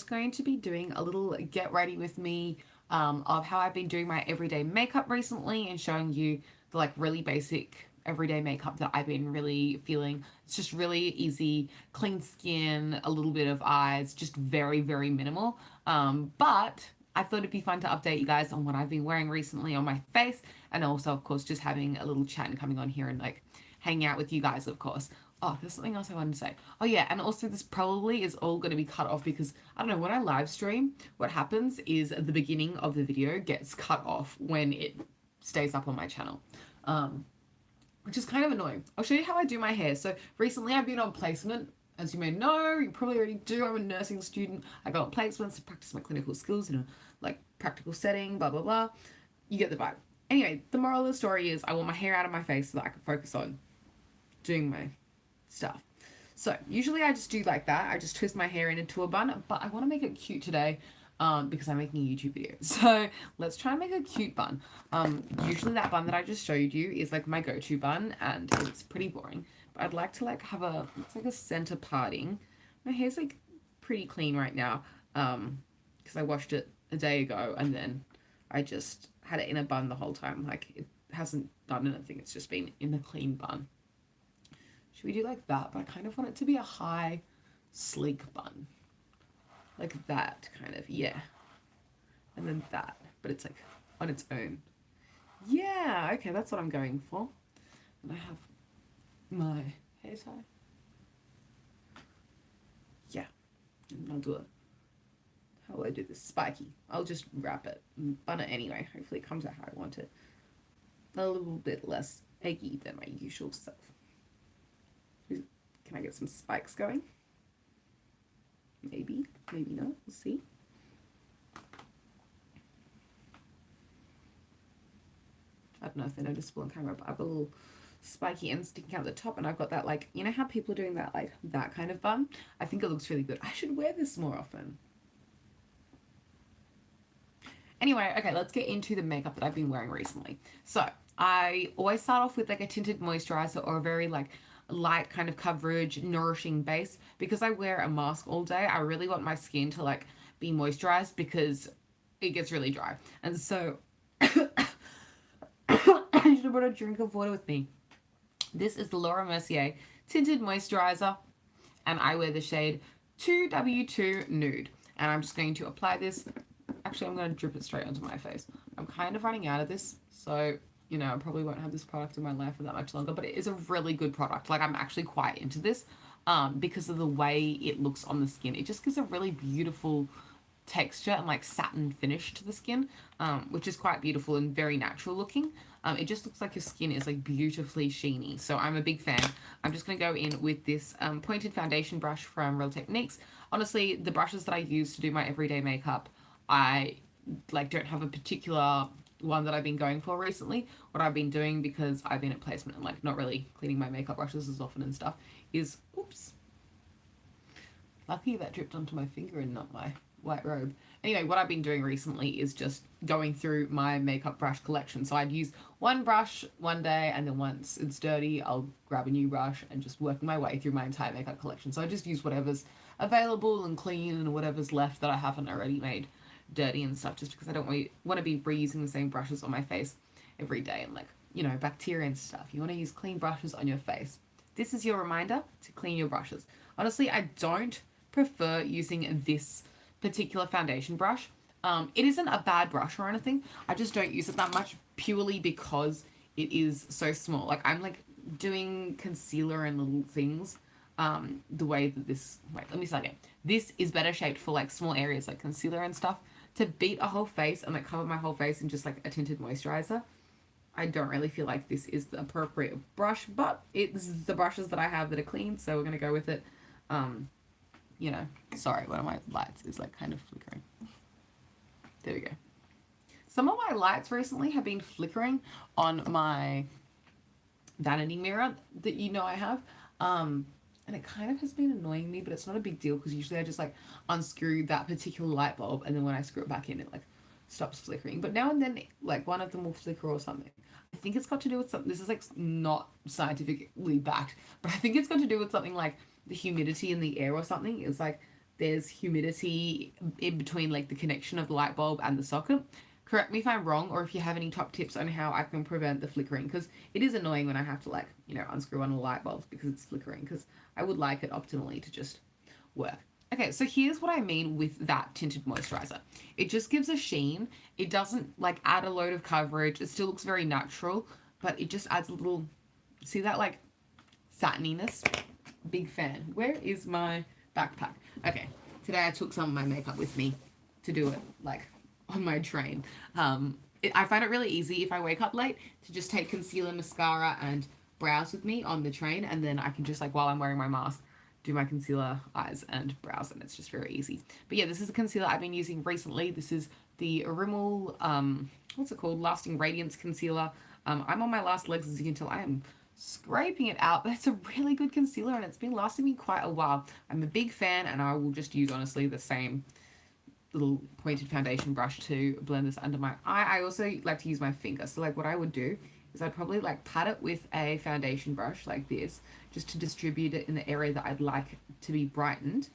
going to be doing a little get ready with me of how I've been doing my everyday makeup recently and showing you the like really basic everyday makeup that I've been really feeling. It's just really easy, clean skin, a little bit of eyes, just very, very minimal. But I thought it'd be fun to update you guys on what I've been wearing recently on my face, and also, of course, just having a little chat and coming on here and like hanging out with you guys, of course. Oh, there's something else I wanted to say. Oh yeah, and also this probably is all going to be cut off because, I don't know, when I live stream, what happens is the beginning of the video gets cut off when it stays up on my channel. Which is kind of annoying. I'll show you how I do my hair. So recently I've been on placement. As you may know, you probably already do, I'm a nursing student. I go on placements to practice my clinical skills in a like practical setting, blah, blah, blah. You get the vibe. Anyway, the moral of the story is I want my hair out of my face so that I can focus on doing my stuff. So usually I just do like that. I just twist my hair into a bun, but I want to make it cute today because I'm making a YouTube video. So let's try and make a cute bun. Usually that bun that I just showed you is like my go-to bun and it's pretty boring. But I'd like to like have it's like a center parting. My hair's like pretty clean right now because I washed it a day ago and then I just had it in a bun the whole time. Like it hasn't done anything. It's just been in a clean bun. Should we do like that? But I kind of want it to be a high, sleek bun. Like that, kind of, yeah. And then that, but it's like on its own. Yeah, okay, that's what I'm going for. And I have my hair tie. Yeah, and I'll do it. How will I do this? Spiky. I'll just wrap it and bun it anyway. Hopefully it comes out how I want it. A little bit less eggy than my usual self. Can I get some spikes going? Maybe, maybe not. We'll see. I don't know if they're noticeable on camera, but I've got a little spiky end sticking out the top, and I've got that, like, you know how people are doing that, like, that kind of bun? I think it looks really good. I should wear this more often. Anyway, okay, let's get into the makeup that I've been wearing recently. So, I always start off with, like, a tinted moisturizer or a very, like, light kind of coverage, nourishing base. Because I wear a mask all day, I really want my skin to, like, be moisturized because it gets really dry. And so, I should have brought a drink of water with me. This is the Mercier Tinted Moisturizer, and I wear the shade 2W2 Nude. And I'm just going to apply this. Actually, I'm going to drip it straight onto my face. I'm kind of running out of this, so, you know, I probably won't have this product in my life for that much longer, but it is a really good product. Like, I'm actually quite into this because of the way it looks on the skin. It just gives a really beautiful texture and, like, satin finish to the skin, which is quite beautiful and very natural looking. It just looks like your skin is, like, beautifully sheeny, so I'm a big fan. I'm just going to go in with this pointed foundation brush from Real Techniques. Honestly, the brushes that I use to do my everyday makeup, I, like, don't have a particular one that I've been going for recently. What I've been doing, because I've been at placement and, like, not really cleaning my makeup brushes as often and stuff, is, oops, lucky that dripped onto my finger and not my white robe. Anyway, what I've been doing recently is just going through my makeup brush collection. So I'd use one brush one day, and then once it's dirty, I'll grab a new brush and just working my way through my entire makeup collection. So I just use whatever's available and clean and whatever's left that I haven't already made dirty and stuff, just because I don't want to be reusing the same brushes on my face every day and, like, you know, bacteria and stuff. You want to use clean brushes on your face. This is your reminder to clean your brushes. Honestly, I don't prefer using this particular foundation brush. It isn't a bad brush or anything. I just don't use it that much purely because it is so small. Like, I'm, like, doing concealer and little things the way that this, wait, let me start again. This is better shaped for, like, small areas like concealer and stuff. To beat a whole face and, like, cover my whole face in just, like, a tinted moisturizer, I don't really feel like this is the appropriate brush, but it's the brushes that I have that are clean, so we're going to go with it. You know, sorry, one of my lights is, like, kind of flickering. There we go. Some of my lights recently have been flickering on my vanity mirror that you know I have. And it kind of has been annoying me, but it's not a big deal because usually I just, like, unscrew that particular light bulb, and then when I screw it back in, it, like, stops flickering. But now and then, like, one of them will flicker or something. I think it's got to do with something. This is, like, not scientifically backed, but I think it's got to do with something like the humidity in the air or something. It's like there's humidity in between like the connection of the light bulb and the socket. Correct me if I'm wrong, or if you have any top tips on how I can prevent the flickering, because it is annoying when I have to like, you know, unscrew one of the light bulbs because it's flickering, because I would like it optimally to just work. Okay, so here's what I mean with that tinted moisturizer. It just gives a sheen. It doesn't like add a load of coverage. It still looks very natural, but it just adds a little, see that like satininess? Big fan. Where is my backpack? Okay, today I took some of my makeup with me to do it like on my train. I find it really easy if I wake up late to just take concealer, mascara, and brows with me on the train, and then I can just like, while I'm wearing my mask, do my concealer, eyes, and brows, and it's just very easy. But yeah, this is the concealer I've been using recently. This is the Rimmel, what's it called? Lasting Radiance Concealer. I'm on my last legs, as you can tell. I am scraping it out, but it's a really good concealer, and it's been lasting me quite a while. I'm a big fan, and I will just use, honestly, the same little pointed foundation brush to blend this under my eye. I also like to use my finger. So like what I would do is I'd probably like pat it with a foundation brush like this, just to distribute it in the area that I'd like to be brightened.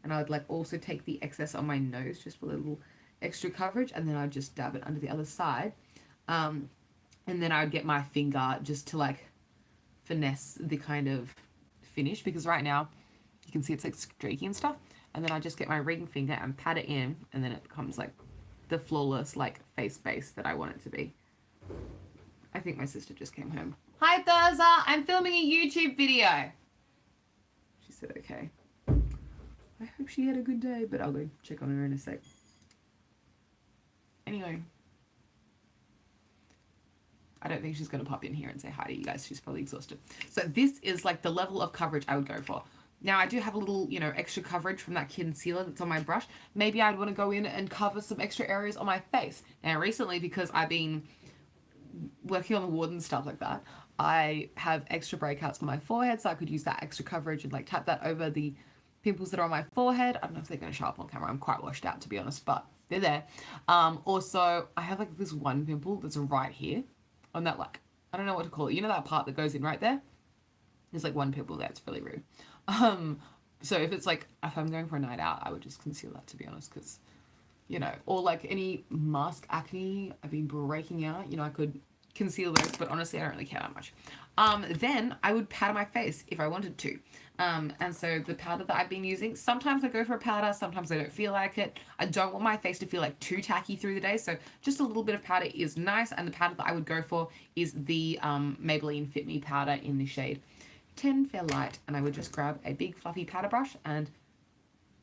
And I would like also take the excess on my nose just for a little extra coverage, and then I'd just dab it under the other side. And then I would get my finger just to like finesse the kind of finish, because right now you can see it's like streaky and stuff. And then I just get my ring finger and pat it in, and then it becomes like the flawless like face base that I want it to be. I think my sister just came home. Hi Thurza, I'm filming a YouTube video. She said okay. I hope she had a good day, but I'll go check on her in a sec. Anyway, I don't think she's going to pop in here and say hi to you guys. She's probably exhausted. So this is like the level of coverage I would go for. Now, I do have a little, you know, extra coverage from that concealer that's on my brush. Maybe I'd want to go in and cover some extra areas on my face. Now, recently, because I've been working on the ward and stuff like that, I have extra breakouts on my forehead, so I could use that extra coverage and like tap that over the pimples that are on my forehead. I don't know if they're going to show up on camera. I'm quite washed out, to be honest, but they're there. Also, I have like this one pimple that's right here on that, like, I don't know what to call it. You know that part that goes in right there? There's like one pimple there. It's really rude. So if it's like, if I'm going for a night out, I would just conceal that, to be honest, because, you know, or like any mask acne I've been breaking out, you know, I could conceal those, but honestly, I don't really care that much. Then I would powder my face if I wanted to. And so the powder that I've been using, sometimes I go for a powder, sometimes I don't feel like it. I don't want my face to feel like too tacky through the day, so just a little bit of powder is nice, and the powder that I would go for is the Maybelline Fit Me powder in the shade 10 Fair Light, and I would just grab a big fluffy powder brush and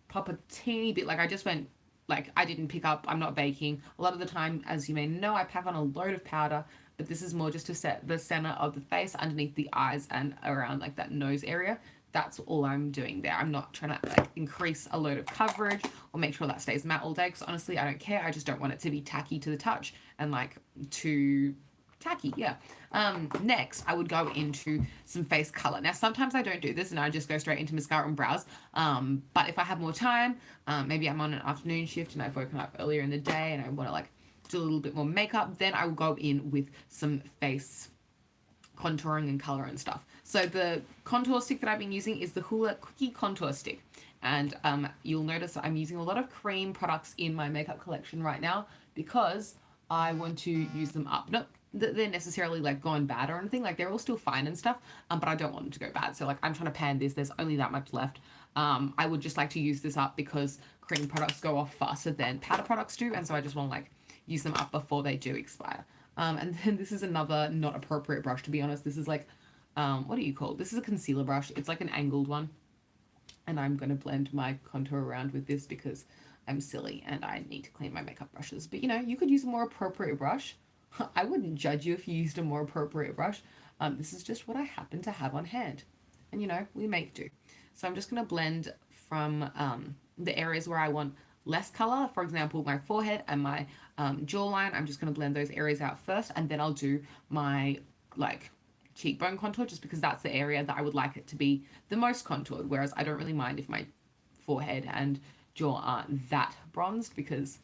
pop a teeny bit, like I just went, like I didn't pick up, I'm not baking. A lot of the time, as you may know, I pack on a load of powder, but this is more just to set the center of the face, underneath the eyes and around like that nose area. That's all I'm doing there. I'm not trying to like increase a load of coverage or make sure that stays matte all day, because honestly, I don't care. I just don't want it to be tacky to the touch and like too tacky, yeah. Next, I would go into some face color. Now, sometimes I don't do this and I just go straight into mascara and brows. But if I have more time, maybe I'm on an afternoon shift and I've woken up earlier in the day and I want to like do a little bit more makeup, then I will go in with some face contouring and color and stuff. So the contour stick that I've been using is the Hoola Quickie Contour Stick. And you'll notice I'm using a lot of cream products in my makeup collection right now because I want to use them up. Not that they're necessarily like gone bad or anything, like they're all still fine and stuff, but I don't want them to go bad. So like I'm trying to pan this, there's only that much left. I would just like to use this up because cream products go off faster than powder products do, and so I just want to like use them up before they do expire. And then this is another not appropriate brush, to be honest. This is like, what do you call it? This is a concealer brush. It's like an angled one. And I'm going to blend my contour around with this because I'm silly and I need to clean my makeup brushes. But you know, you could use a more appropriate brush. I wouldn't judge you if you used a more appropriate brush. This is just what I happen to have on hand. And you know, we make do. So I'm just going to blend from the areas where I want less color. For example, my forehead and my jawline. I'm just going to blend those areas out first, and then I'll do my like cheekbone contour, just because that's the area that I would like it to be the most contoured, whereas I don't really mind if my forehead and jaw aren't that bronzed, because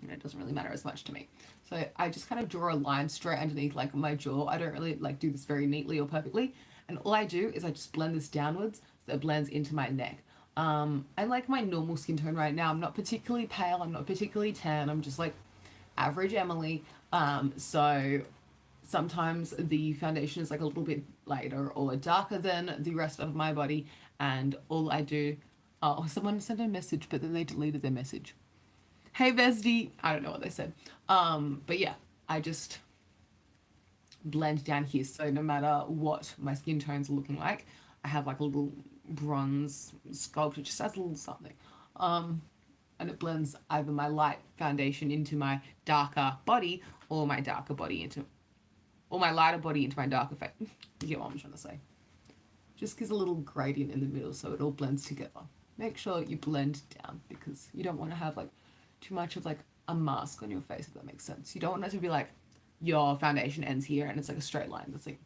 you know, it doesn't really matter as much to me. So I just kind of draw a line straight underneath like my jaw. I don't really like do this very neatly or perfectly, and all I do is I just blend this downwards so it blends into my neck. I like my normal skin tone right now. I'm not particularly pale, I'm not particularly tan, I'm just like average Emily. So sometimes the foundation is like a little bit lighter or darker than the rest of my body, and all I do, oh, someone sent a message but then they deleted their message. Hey bestie, I don't know what they said. But yeah, I just blend down here, so no matter what my skin tone's looking like, I have like a little bronze sculpt. It just adds a little something. And it blends either my light foundation into my darker body, or my darker body into, or my lighter body into my darker face. You get what I'm trying to say. Just gives a little gradient in the middle so it all blends together. Make sure you blend down, because you don't want to have like too much of like a mask on your face, if that makes sense. You don't want it to be like your foundation ends here and it's like a straight line. That's like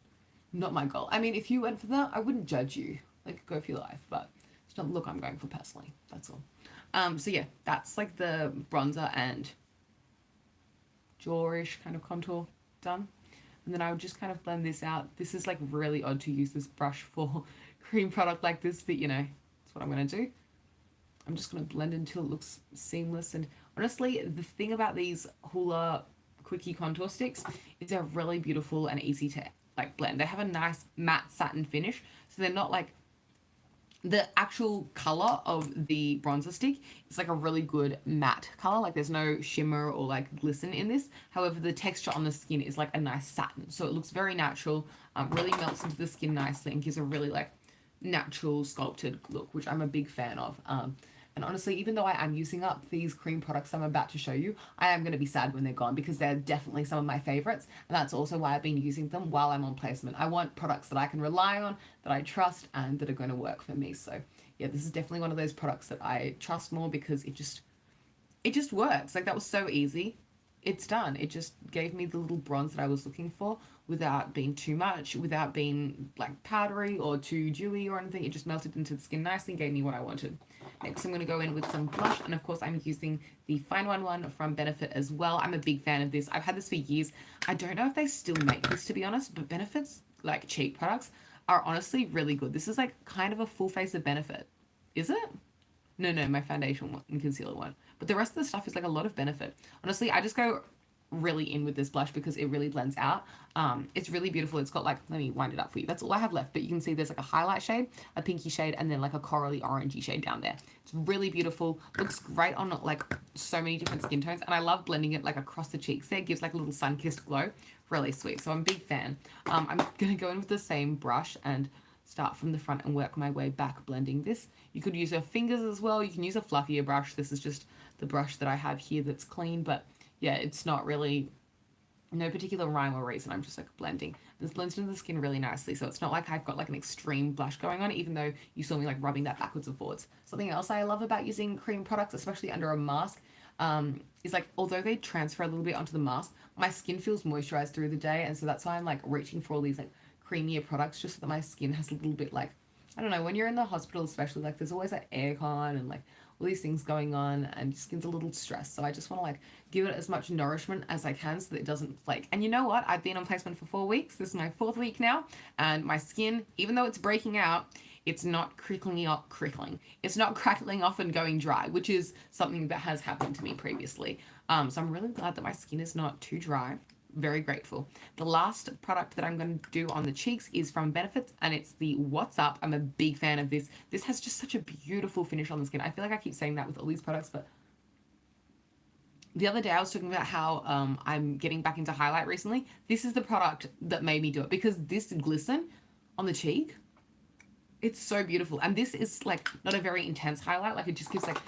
not my goal. I mean, if you went for that, I wouldn't judge you. Like, go for your life, but it's not the look I'm going for personally. That's all. So yeah, that's like the bronzer and jawish kind of contour done. And then I would just kind of blend this out. This is like really odd to use this brush for cream product like this, but you know, that's what I'm going to do. I'm just going to blend until it looks seamless. And honestly, the thing about these Hoola Quickie contour sticks is they're really beautiful and easy to like blend. They have a nice matte satin finish, so they're not like, the actual color of the bronzer stick is like a really good matte color. Like there's no shimmer or like glisten in this. However, the texture on the skin is like a nice satin, so it looks very natural, really melts into the skin nicely and gives a really like natural sculpted look, which I'm a big fan of. And honestly, even though I am using up these cream products I'm about to show you, I am going to be sad when they're gone, because they're definitely some of my favorites. And that's also why I've been using them while I'm on placement. I want products that I can rely on, that I trust, and that are going to work for me. So yeah, this is definitely one of those products that I trust more, because it just works. Like, that was so easy. It's done. It just gave me the little bronze that I was looking for without being too much, without being like powdery or too dewy or anything. It just melted into the skin nicely and gave me what I wanted. Next, I'm going to go in with some blush, and of course I'm using the Fine one from Benefit as well. I'm a big fan of this. I've had this for years. I don't know if they still make this, to be honest, but Benefit's like cheap products are honestly really good. This is like kind of a full face of Benefit. Is it? No, my foundation one and concealer one. But the rest of the stuff is like a lot of Benefit. Honestly, I just go really in with this blush because it really blends out. It's really beautiful. It's got like, let me wind it up for you. That's all I have left, but you can see there's like a highlight shade, a pinky shade, and then like a corally orangey shade down there. It's really beautiful. Looks great on like so many different skin tones, and I love blending it like across the cheeks there. It gives like a little sun-kissed glow. Really sweet. So I'm a big fan. I'm gonna go in with the same brush and start from the front and work my way back blending this. You could use your fingers as well. You can use a fluffier brush. This is just the brush that I have here that's clean, but yeah, it's not really, no particular rhyme or reason. I'm just like blending. This blends into the skin really nicely, so it's not like I've got like an extreme blush going on, even though you saw me like rubbing that backwards and forwards. Something else I love about using cream products, especially under a mask, is like, although they transfer a little bit onto the mask, my skin feels moisturized through the day, and so that's why I'm like reaching for all these like creamier products, just so that my skin has a little bit like, I don't know, when you're in the hospital especially, like there's always like aircon and like all these things going on, and your skin's a little stressed, so I just want to like give it as much nourishment as I can so that it doesn't flake. And you know what, I've been on placement for 4 weeks. This is my 4th week now, and my skin, even though it's breaking out, it's not crickling. It's not crackling off and going dry, which is something that has happened to me previously. So I'm really glad that my skin is not too dry. Very grateful. The last product that I'm going to do on the cheeks is from Benefit, and it's the What's Up. I'm a big fan of this. This has just such a beautiful finish on the skin. I feel like I keep saying that with all these products, but the other day I was talking about how I'm getting back into highlight recently. This is the product that made me do it, because this glisten on the cheek, it's so beautiful. And this is like not a very intense highlight. Like, it just gives like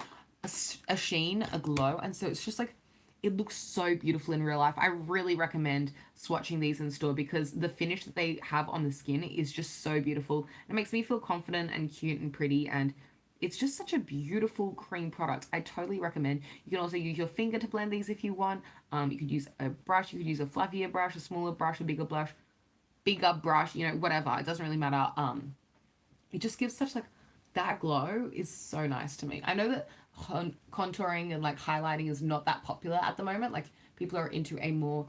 a sheen, a glow, and so it's just like, it looks so beautiful in real life. I really recommend swatching these in store, because the finish that they have on the skin is just so beautiful. It makes me feel confident and cute and pretty, and it's just such a beautiful cream product. I totally recommend. You can also use your finger to blend these if you want. You could use a brush. You could use a fluffier brush, a smaller brush, a bigger brush, you know, whatever. It doesn't really matter. It just gives such like, that glow is so nice to me. I know that contouring and like highlighting is not that popular at the moment. Like, people are into a more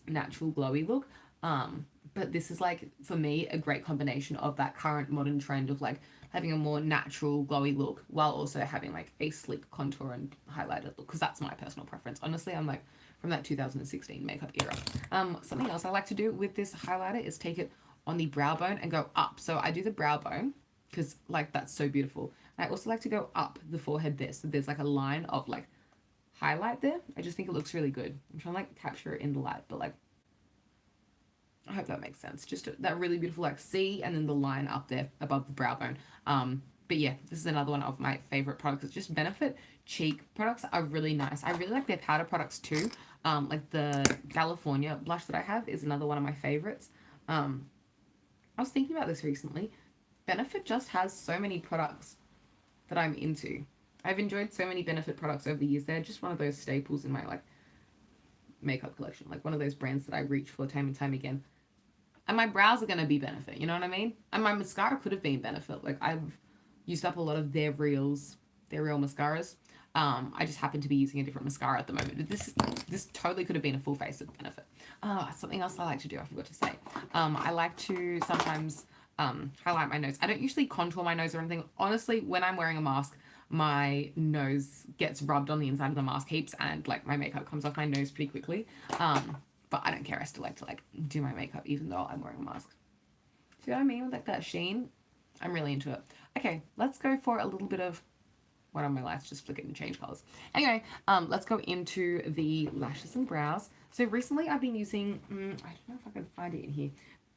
natural glowy look, but this is like, for me, a great combination of that current modern trend of like having a more natural glowy look while also having like a sleek contour and highlighted look, because that's my personal preference. Honestly, I'm like from that 2016 makeup era. Something else I like to do with this highlighter is take it on the brow bone and go up. So I do the brow bone because like that's so beautiful. And I also like to go up the forehead there, so there's like a line of like highlight there. I just think it looks really good. I'm trying to like capture it in the light, but like I hope that makes sense. Just that really beautiful like C and then the line up there above the brow bone. But yeah, this is another one of my favorite products. It's just Benefit cheek products are really nice. I really like their powder products too. Like the California blush that I have is another one of my favorites. I was thinking about this recently. Benefit just has so many products that I'm into. I've enjoyed so many Benefit products over the years. They're just one of those staples in my like makeup collection, like one of those brands that I reach for time and time again. And my brows are going to be Benefit, you know what I mean? And my mascara could have been Benefit. Like I've used up a lot of their real mascaras. I just happen to be using a different mascara at the moment. But this totally could have been a full face of Benefit. Something else I like to do, I forgot to say. I like to sometimes highlight my nose. I don't usually contour my nose or anything. Honestly, when I'm wearing a mask, my nose gets rubbed on the inside of the mask heaps and like my makeup comes off my nose pretty quickly. But I don't care. I still like to like do my makeup even though I'm wearing a mask. See what I mean with like that sheen? I'm really into it. Okay, let's go for a little bit of one of my lights just flickered and change colors. Anyway, let's go into the lashes and brows. So recently I've been using, I don't know if I can find it in here,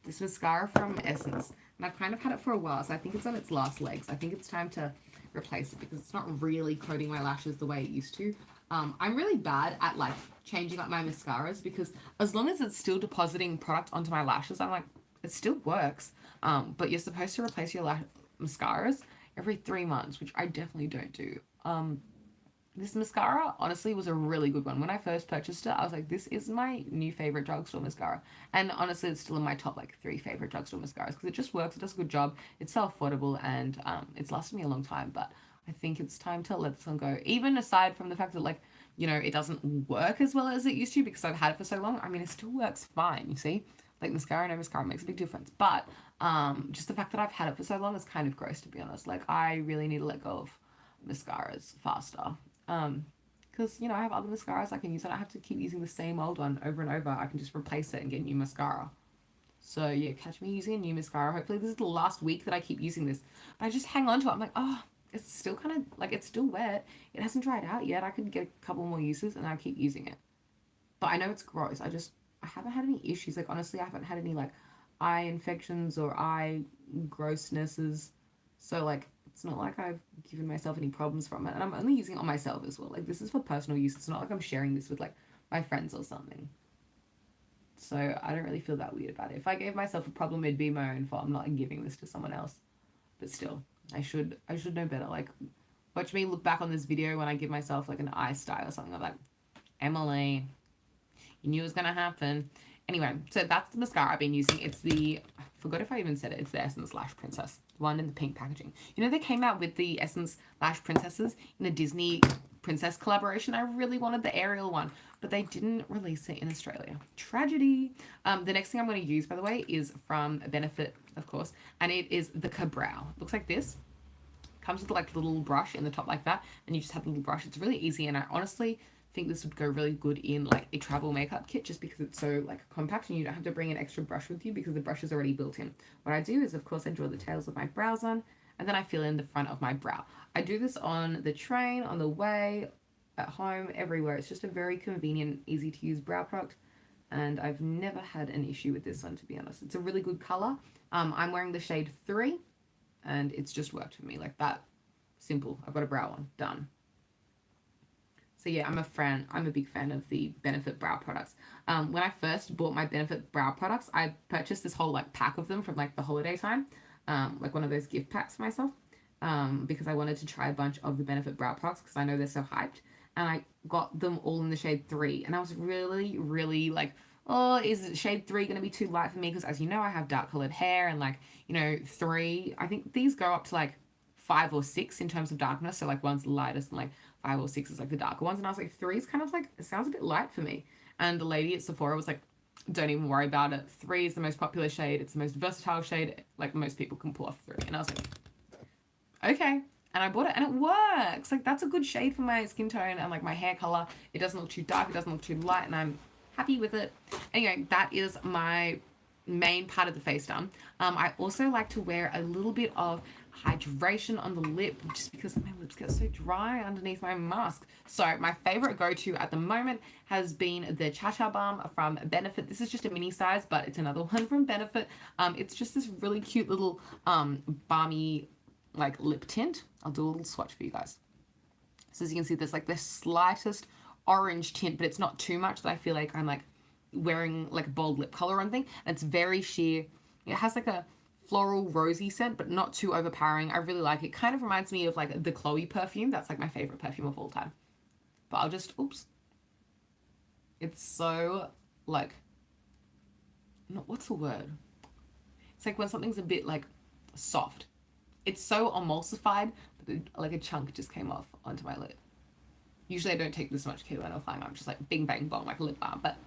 this mascara from Essence. And I've kind of had it for a while, so I think it's on its last legs. I think it's time to replace it because it's not really coating my lashes the way it used to. I'm really bad at like changing up my mascaras because as long as it's still depositing product onto my lashes, I'm like, it still works. But you're supposed to replace your mascaras every 3 months, which I definitely don't do. This mascara honestly was a really good one. When I first purchased it, I was like, this is my new favorite drugstore mascara. And honestly, it's still in my top like 3 favorite drugstore mascaras because it just works, it does a good job, it's so affordable, and it's lasted me a long time. But I think it's time to let this one go. Even aside from the fact that like, you know, it doesn't work as well as it used to because I've had it for so long. I mean, it still works fine, you see? Like mascara, no mascara makes a big difference. But just the fact that I've had it for so long is kind of gross, to be honest. Like I really need to let go of mascaras faster. Because, you know, I have other mascaras I can use. I don't have to keep using the same old one over and over. I can just replace it and get new mascara. So yeah, catch me using a new mascara. Hopefully this is the last week that I keep using this. But I just hang on to it. I'm like, oh, it's still kind of, like, it's still wet. It hasn't dried out yet. I could get a couple more uses and I keep using it. But I know it's gross. I haven't had any issues. Like, honestly, I haven't had any, like, eye infections or eye grossnesses. So, like, it's not like I've given myself any problems from it. And I'm only using it on myself as well. Like, this is for personal use. It's not like I'm sharing this with, like, my friends or something. So I don't really feel that weird about it. If I gave myself a problem, it'd be my own fault. I'm not giving this to someone else. But still, I should know better. Like, watch me look back on this video when I give myself, like, an eye style or something. I'm like, Emily, you knew it was going to happen. Anyway, so that's the mascara I've been using. It's the, I forgot if I even said it, it's the Essence Lash Princess. One in the pink packaging. You know, they came out with the Essence Lash Princesses in a Disney princess collaboration. I really wanted the Ariel one, but they didn't release it in Australia. Tragedy. The next thing I'm going to use, by the way, is from Benefit, of course, and it is the Ka-Brow. Looks like this. Comes with like a little brush in the top like that, and you just have a little brush. It's really easy, and I honestly think this would go really good in like a travel makeup kit just because it's so like compact and you don't have to bring an extra brush with you because the brush is already built in. What I do is, of course, I draw the tails of my brows on, and then I fill in the front of my brow. I do this on the train, on the way, at home, everywhere. It's just a very convenient, easy to use brow product, and I've never had an issue with this one, to be honest. It's a really good color. I'm wearing the shade 3, and it's just worked for me like that. Simple. I've got a brow on. Done. So yeah, I'm a big fan of the Benefit brow products. When I first bought my Benefit brow products, I purchased this whole like pack of them from like the holiday time, like one of those gift packs for myself, because I wanted to try a bunch of the Benefit brow products because I know they're so hyped. And I got them all in the shade 3, and I was really, really like, oh, is shade 3 going to be too light for me? Because as you know, I have dark colored hair, and like, you know, 3, I think these go up to like 5 or 6 in terms of darkness. So like one's the lightest and like 5 or 6 is like the darker ones. And I was like, 3 is kind of like, it sounds a bit light for me. And the lady at Sephora was like, don't even worry about it. 3 is the most popular shade. It's the most versatile shade. Like most people can pull off 3. And I was like, okay. And I bought it and it works. Like, that's a good shade for my skin tone and like my hair color. It doesn't look too dark, it doesn't look too light, and I'm happy with it. Anyway, that is my main part of the face done. I also like to wear a little bit of hydration on the lip just because my lips get so dry underneath my mask. So my favorite go-to at the moment has been the Cha-Cha Balm from Benefit. This is just a mini size, but it's another one from Benefit. It's just this really cute little balmy like lip tint. I'll do a little swatch for you guys. So as you can see, there's like the slightest orange tint, but it's not too much that I feel like I'm like wearing like a bold lip color or anything. And it's very sheer. It has like a floral rosy scent, but not too overpowering. I really like it. Kind of reminds me of like the Chloe perfume. That's like my favorite perfume of all time. But I'll just, oops. It's so like, no, what's the word? It's like when something's a bit like soft. It's so emulsified, but like a chunk just came off onto my lip. Usually I don't take this much care when I'm applying. I'm just like bing bang bong like a lip balm, but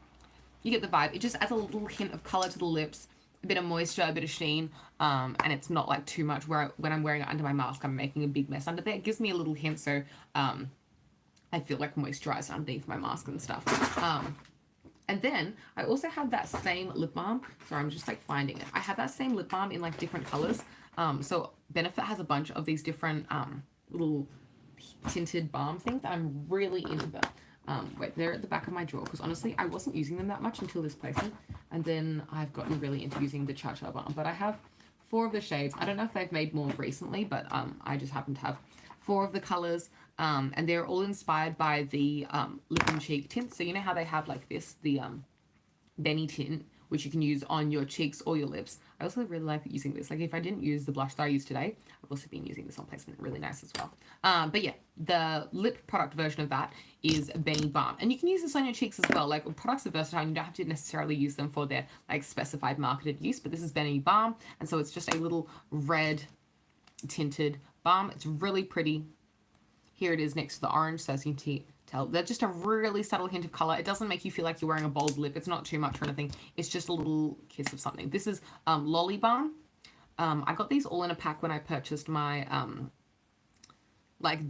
you get the vibe. It just adds a little hint of color to the lips, a bit of moisture, a bit of sheen, and it's not like too much where when I'm wearing it under my mask, I'm making a big mess under there. It gives me a little hint, so I feel like moisturized underneath my mask and stuff. And then I also have that same lip balm. Sorry, I'm just like finding it. I have that same lip balm in like different colors. So Benefit has a bunch of these different little tinted balm things. I'm really into them. Wait, they're at the back of my drawer because honestly, I wasn't using them that much until this placement. And then I've gotten really into using the Cha-Cha Balm. But I have 4 of the shades. I don't know if they've made more recently, but I just happen to have 4 of the colors. And they're all inspired by the lip and cheek tint. So you know how they have like this, the Benny tint, which you can use on your cheeks or your lips. I also really like using this. Like if I didn't use the blush that I used today, I've also been using this on placement. Really nice as well. But yeah, the lip product version of that is Benny Balm. And you can use this on your cheeks as well. Like products are versatile. You don't have to necessarily use them for their like specified marketed use, but this is Benny Balm. And so it's just a little red tinted balm. It's really pretty. Here it is next to the orange, so as you can tell, they're just a really subtle hint of color. It doesn't make you feel like you're wearing a bold lip. It's not too much or anything. It's just a little kiss of something. This is Lolli Balm. I got these all in a pack when I purchased my like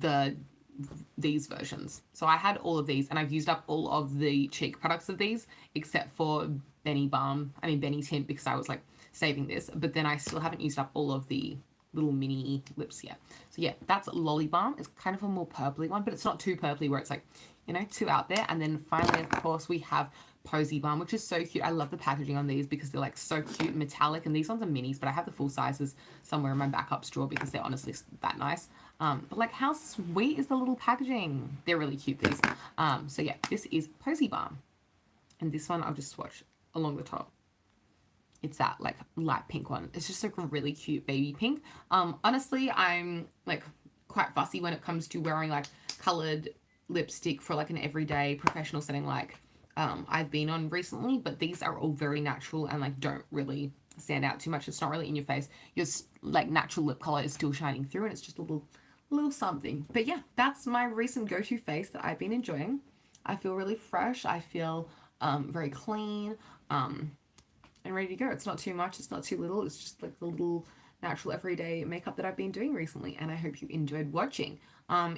these versions. So I had all of these, and I've used up all of the cheek products of these except for Benny Tint, because I was like saving this. But then I still haven't used up all of the little mini lips yet. So yeah, that's Lolli Balm. It's kind of a more purpley one, but it's not too purpley where it's like, you know, too out there. And then finally, of course, we have Posey Balm, which is so cute. I love the packaging on these because they're like so cute and metallic, and these ones are minis, but I have the full sizes somewhere in my backup drawer because they're honestly that nice. But like, how sweet is the little packaging? They're really cute, these. So yeah, this is Posey Balm. And this one I'll just swatch along the top. It's that like light pink one. It's just like a really cute baby pink. Honestly, I'm like quite fussy when it comes to wearing like colored lipstick for like an everyday professional setting like I've been on recently, but these are all very natural and like don't really stand out too much. It's not really in your face. Your like natural lip color is still shining through, and it's just a little something. But yeah, that's my recent go-to face that I've been enjoying. I feel really fresh. I feel very clean. And ready to go. It's not too much, it's not too little, it's just like the little natural everyday makeup that I've been doing recently, and I hope you enjoyed watching.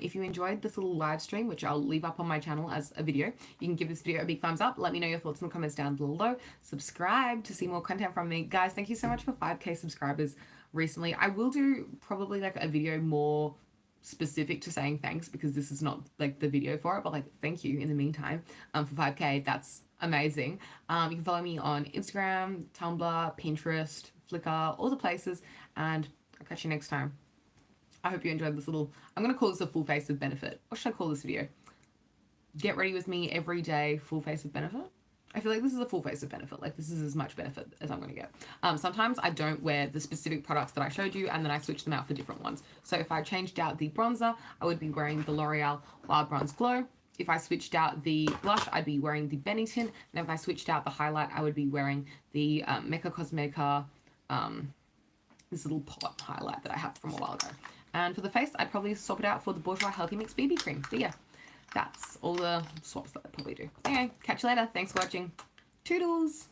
If you enjoyed this little live stream, which I'll leave up on my channel as a video, you can give this video a big thumbs up. Let me know your thoughts in the comments down below. Subscribe to see more content from me. Guys, thank you so much for 5K subscribers recently. I will do probably like a video more specific to saying thanks, because this is not like the video for it, but like thank you in the meantime for 5K. That's amazing. You can follow me on Instagram, Tumblr, Pinterest, Flickr, all the places, and I'll catch you next time. I hope you enjoyed this little, I'm going to call this a full face of benefit. What should I call this video? Get ready with me every day, full face of benefit? I feel like this is a full face of benefit. Like this is as much benefit as I'm going to get. Sometimes I don't wear the specific products that I showed you, and then I switch them out for different ones. So if I changed out the bronzer, I would be wearing the L'Oreal Wild Bronze Glow. If I switched out the blush, I'd be wearing the Benny Tint. And if I switched out the highlight, I would be wearing the Mecca Cosmetica, this little pot highlight that I have from a while ago. And for the face, I'd probably swap it out for the Bourjois Healthy Mix BB Cream. But yeah, that's all the swaps that I'd probably do. Anyway, catch you later. Thanks for watching. Toodles!